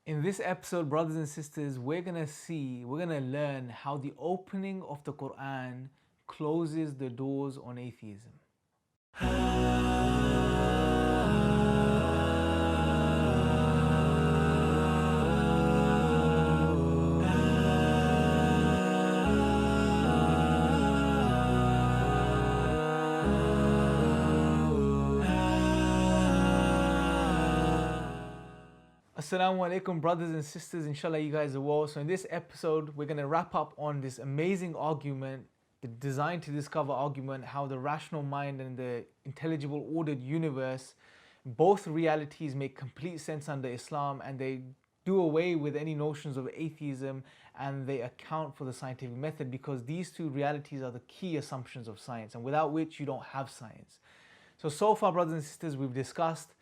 In this episode, brothers and sisters, we're going to learn how the opening of the Qur'an closes the doors on atheism. Assalamu alaikum, brothers and sisters. Inshallah, you guys are well. So in this episode, we're going to wrap up on this amazing argument, the designed to discover argument, how the rational mind and the intelligible ordered universe, both realities make complete sense under Islam, and they do away with any notions of atheism, and they account for the scientific method, because these two realities are the key assumptions of science, and without which you don't have science. So far, brothers and sisters, we've discussed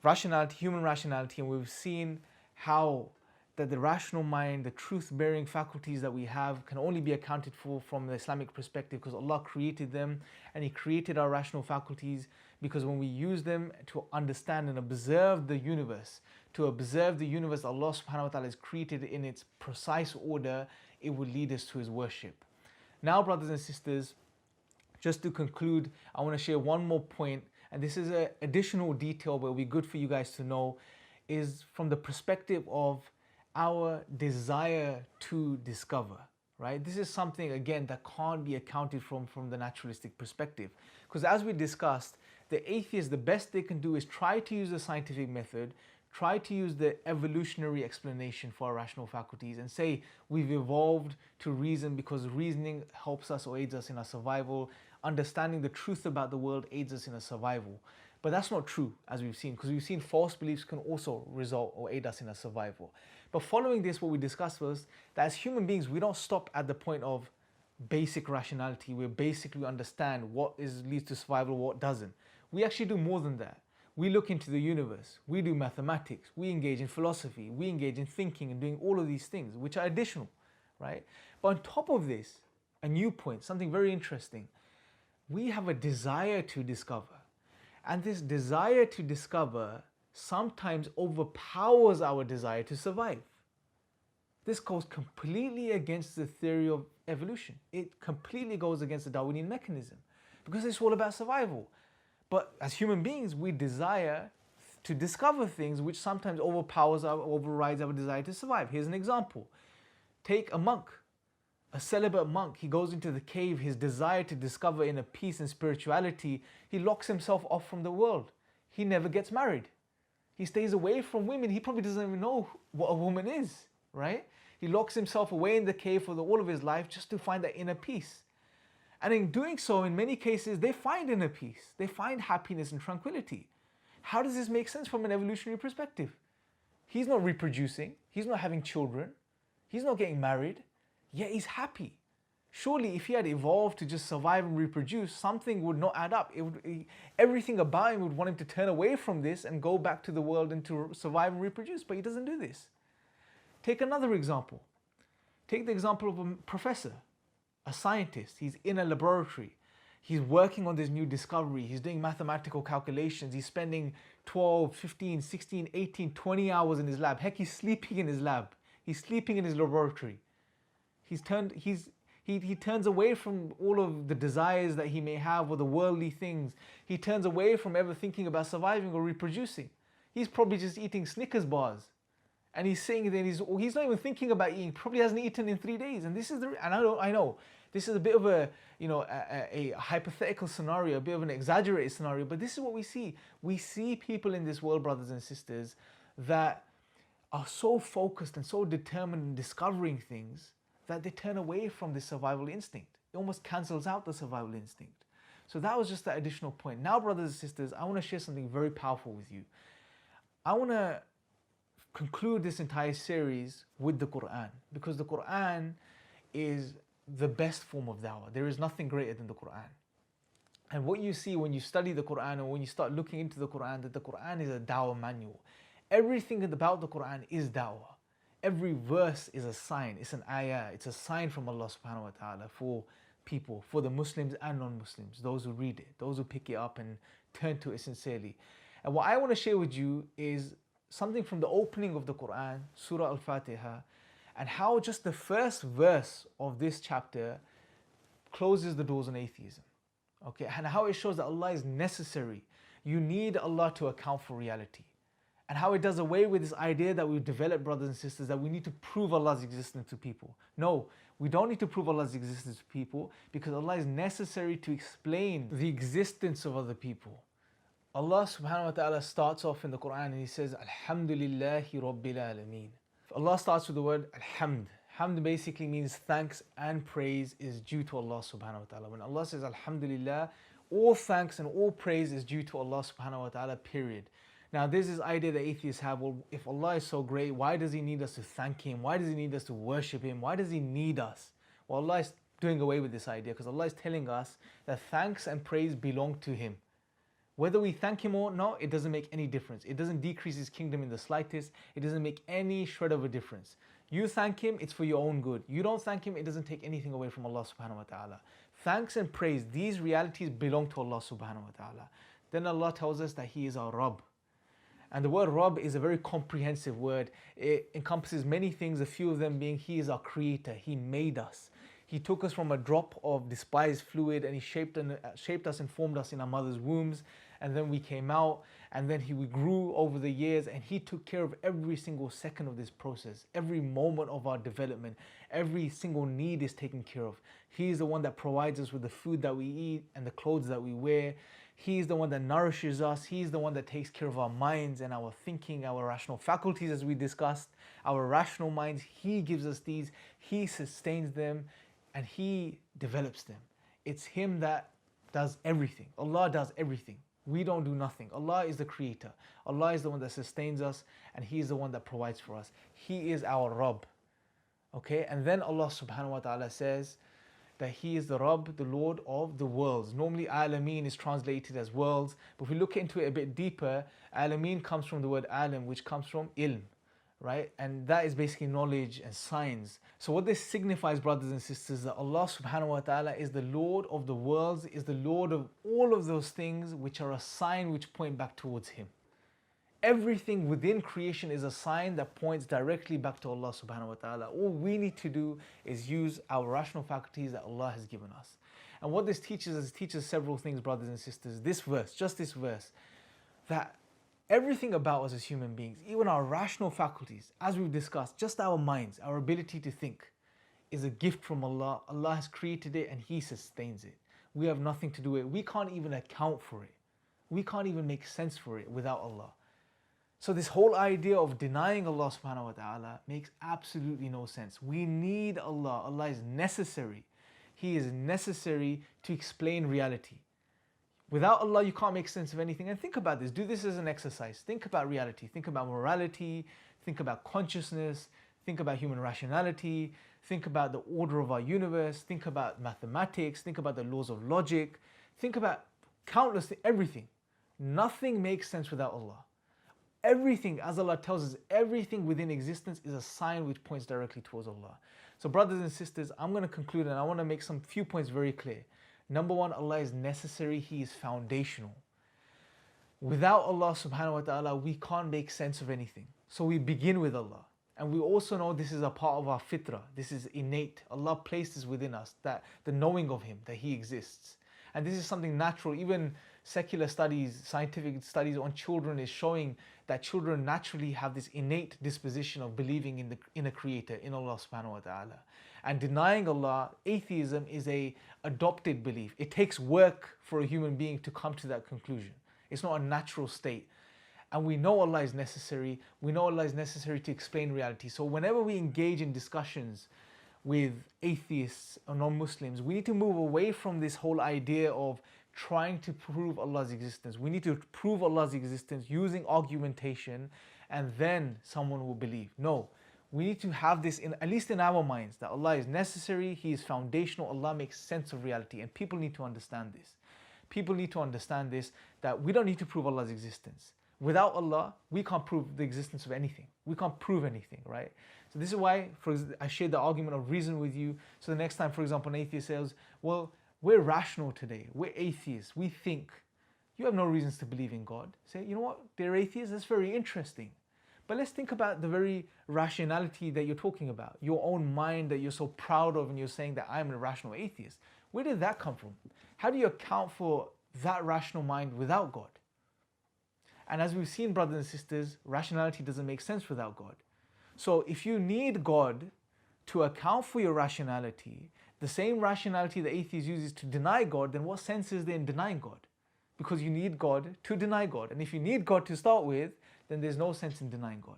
rationality, human rationality, and we've seen how that the rational mind, the truth-bearing faculties that we have, can only be accounted for from the Islamic perspective, because Allah created them, and He created our rational faculties because when we use them to understand and observe the universe, Allah subhanahu wa ta'ala has created in its precise order, it will lead us to His worship. Now, brothers and sisters, just to conclude, I want to share one more point, and this is an additional detail but will be good for you guys to know, is from the perspective of our desire to discover, right? This is something, again, that can't be accounted from the naturalistic perspective. Because as we discussed, the atheists, the best they can do is try to use the scientific method, try to use the evolutionary explanation for our rational faculties and say we've evolved to reason because reasoning helps us or aids us in our survival. Understanding the truth about the world aids us in our survival. But that's not true, as we've seen, because we've seen false beliefs can also result or aid us in our survival. But following this, what we discussed was that as human beings, we don't stop at the point of basic rationality. We basically understand what leads to survival, what doesn't. We actually do more than that. We look into the universe, we do mathematics, we engage in philosophy, we engage in thinking and doing all of these things, which are additional, right? But on top of this, a new point, something very interesting, we have a desire to discover. And this desire to discover sometimes overpowers our desire to survive. This goes completely against the theory of evolution. It completely goes against the Darwinian mechanism, because it's all about survival. But as human beings, we desire to discover things which sometimes overrides our desire to survive. Here's an example. Take a monk, a celibate monk. He goes into the cave, his desire to discover inner peace and spirituality, he locks himself off from the world. He never gets married. He stays away from women. He probably doesn't even know what a woman is, right? He locks himself away in the cave for all of his life just to find that inner peace. And in doing so, in many cases, they find inner peace. They find happiness and tranquility. How does this make sense from an evolutionary perspective? He's not reproducing. He's not having children. He's not getting married. Yet he's happy. Surely if he had evolved to just survive and reproduce, something would not add up. Everything about him would want him to turn away from this and go back to the world and to survive and reproduce. But he doesn't do this. Take another example. Take the example of a professor, a scientist. He's in a laboratory. He's working on this new discovery. He's doing mathematical calculations. He's spending 12, 15, 16, 18, 20 hours in his lab. Heck, he's sleeping in his lab. He's sleeping in his laboratory. He turns away from all of the desires that he may have or the worldly things. He turns away from ever thinking about surviving or reproducing. He's probably just eating Snickers bars. And he's saying that he's not even thinking about eating. Probably hasn't eaten in 3 days. And this is I know this is a bit of a hypothetical scenario, a bit of an exaggerated scenario, but this is what we see. We see people in this world, brothers and sisters, that are so focused and so determined in discovering things that they turn away from the survival instinct. It almost cancels out the survival instinct. So that was just that additional point. Now, brothers and sisters, I want to share something very powerful with you. I want to conclude this entire series with the Qur'an, because the Qur'an is the best form of da'wah. There is nothing greater than the Qur'an. And what you see when you study the Qur'an, or when you start looking into the Qur'an, that the Qur'an is a da'wah manual. Everything about the Qur'an is da'wah. Every verse is a sign, it's an ayah, it's a sign from Allah subhanahu wa ta'ala for people, for the Muslims and non-Muslims, those who read it, those who pick it up and turn to it sincerely. And what I want to share with you is something from the opening of the Qur'an, Surah Al-Fatiha, and how just the first verse of this chapter closes the doors on atheism. Okay, and how it shows that Allah is necessary. You need Allah to account for reality. And how it does away with this idea that we've developed, brothers and sisters, that we need to prove Allah's existence to people. No, we don't need to prove Allah's existence to people, because Allah is necessary to explain the existence of other people. Allah subhanahu wa ta'ala starts off in the Qur'an and He says, Alhamdulillahi Rabbil Alameen. Allah starts with the word Alhamd. Hamd basically means thanks and praise is due to Allah subhanahu wa ta'ala. When Allah says Alhamdulillah, all thanks and all praise is due to Allah subhanahu wa ta'ala, period. Now there's this idea that atheists have, well, if Allah is so great, why does He need us to thank Him? Why does He need us to worship Him? Why does He need us? Well, Allah is doing away with this idea, because Allah is telling us that thanks and praise belong to Him. Whether we thank Him or not, it doesn't make any difference. It doesn't decrease His kingdom in the slightest. It doesn't make any shred of a difference. You thank Him, it's for your own good. You don't thank Him, it doesn't take anything away from Allah subhanahu wa ta'ala. Thanks and praise, these realities belong to Allah subhanahu wa ta'ala. Then Allah tells us that He is our Rabb. And the word Rabb is a very comprehensive word. It encompasses many things, a few of them being He is our creator. He made us. He took us from a drop of despised fluid, and He shaped us and formed us in our mother's wombs. And then we came out, and then we grew over the years, and He took care of every single second of this process. Every moment of our development, every single need is taken care of. He is the one that provides us with the food that we eat and the clothes that we wear. He is the one that nourishes us. He is the one that takes care of our minds and our thinking, our rational faculties, as we discussed, our rational minds. He gives us these, He sustains them, and He develops them. It's Him that does everything. Allah does everything. We don't do nothing. Allah is the creator. Allah is the one that sustains us, and He is the one that provides for us. He is our Rabb. Okay, and then Allah subhanahu wa ta'ala says that He is the Rabb, the Lord of the worlds. Normally Alameen is translated as worlds, but if we look into it a bit deeper, Alameen comes from the word Alam, which comes from ilm, right? And that is basically knowledge and science. So what this signifies, brothers and sisters, that Allah subhanahu wa ta'ala is the Lord of the worlds, is the Lord of all of those things which are a sign which point back towards Him. Everything within creation is a sign that points directly back to Allah subhanahu wa ta'ala. All we need to do is use our rational faculties that Allah has given us. And what this teaches us, it teaches several things, brothers and sisters. This verse, just this verse, that everything about us as human beings, even our rational faculties, as we've discussed, just our minds, our ability to think, is a gift from Allah. Allah has created it and He sustains it. We have nothing to do with it. We can't even account for it. We can't even make sense for it without Allah. So this whole idea of denying Allah subhanahu wa ta'ala makes absolutely no sense. We need Allah. Allah is necessary. He is necessary to explain reality. Without Allah, you can't make sense of anything. And think about this. Do this as an exercise. Think about reality. Think about morality. Think about consciousness. Think about human rationality. Think about the order of our universe. Think about mathematics. Think about the laws of logic. Think about countless things, everything. Nothing makes sense without Allah. Everything, as Allah tells us, everything within existence is a sign which points directly towards Allah. So brothers and sisters, I'm going to conclude, and I want to make some few points very clear. Number one, Allah is necessary. He is foundational. Without Allah subhanahu wa ta'ala, we can't make sense of anything. So we begin with Allah. And we also know this is a part of our fitra. This is innate. Allah placed this within us, that the knowing of Him, that He exists. And this is something natural. Even secular studies, scientific studies on children is showing that children naturally have this innate disposition of believing in a creator, in Allah subhanahu wa ta'ala. And denying Allah, atheism, is a adopted belief. It takes work for a human being to come to that conclusion. It's not a natural state. And we know Allah is necessary. We know Allah is necessary to explain reality. So whenever we engage in discussions with atheists or non-Muslims, we need to move away from this whole idea of trying to prove Allah's existence. We need to prove Allah's existence using argumentation, and then someone will believe. No, we need to have this, at least in our minds, that Allah is necessary, He is foundational, Allah makes sense of reality, and people need to understand this. People need to understand this, that we don't need to prove Allah's existence. Without Allah, we can't prove the existence of anything. We can't prove anything, right? So this is why I shared the argument of reason with you. So the next time, for example, an atheist says, well, we're rational today. We're atheists. We think. You have no reasons to believe in God. Say, you know what? They're atheists. That's very interesting. But let's think about the very rationality that you're talking about, your own mind that you're so proud of, and you're saying that I'm a rational atheist. Where did that come from? How do you account for that rational mind without God? And as we've seen, brothers and sisters, rationality doesn't make sense without God. So if you need God to account for your rationality, the same rationality the atheist uses to deny God, then what sense is there in denying God? Because you need God to deny God. And if you need God to start with, then there's no sense in denying God.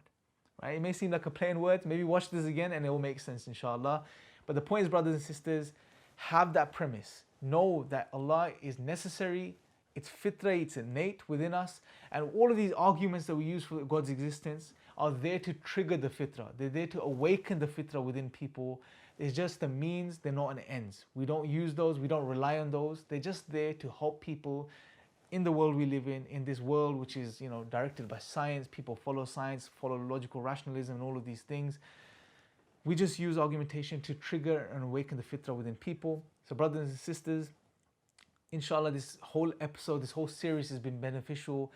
Right? It may seem like a plain word. Maybe watch this again and it will make sense, inshallah. But the point is, brothers and sisters, have that premise. Know that Allah is necessary. It's fitra, it's innate within us. And all of these arguments that we use for God's existence are there to trigger the fitra. They're there to awaken the fitra within people. It's just the means, they're not an ends. We don't use those, we don't rely on those. They're just there to help people in the world we live in this world which is, directed by science. People follow science, follow logical rationalism and all of these things. We just use argumentation to trigger and awaken the fitra within people. So brothers and sisters, inshallah, this whole episode, this whole series has been beneficial.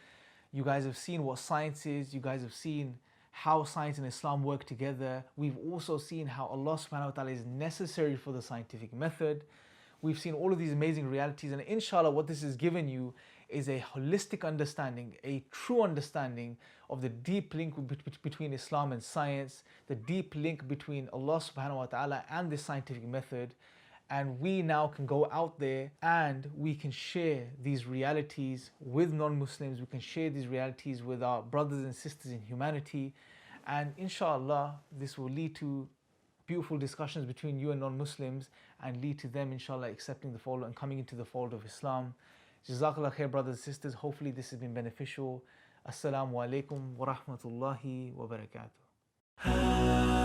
You guys have seen what science is. You guys have seen how science and Islam work together. We've also seen how Allah subhanahu wa ta'ala is necessary for the scientific method. We've seen all of these amazing realities, and inshallah what this has given you is a holistic understanding, a true understanding of the deep link between Islam and science, the deep link between Allah subhanahu wa ta'ala and the scientific method. And we now can go out there and we can share these realities with non-Muslims. We can share these realities with our brothers and sisters in humanity. And inshallah, this will lead to beautiful discussions between you and non-Muslims and lead to them, inshallah, accepting the fold and coming into the fold of Islam. Jazakallah khair, brothers and sisters. Hopefully this has been beneficial. Assalamu alaikum wa rahmatullahi wa barakatuh.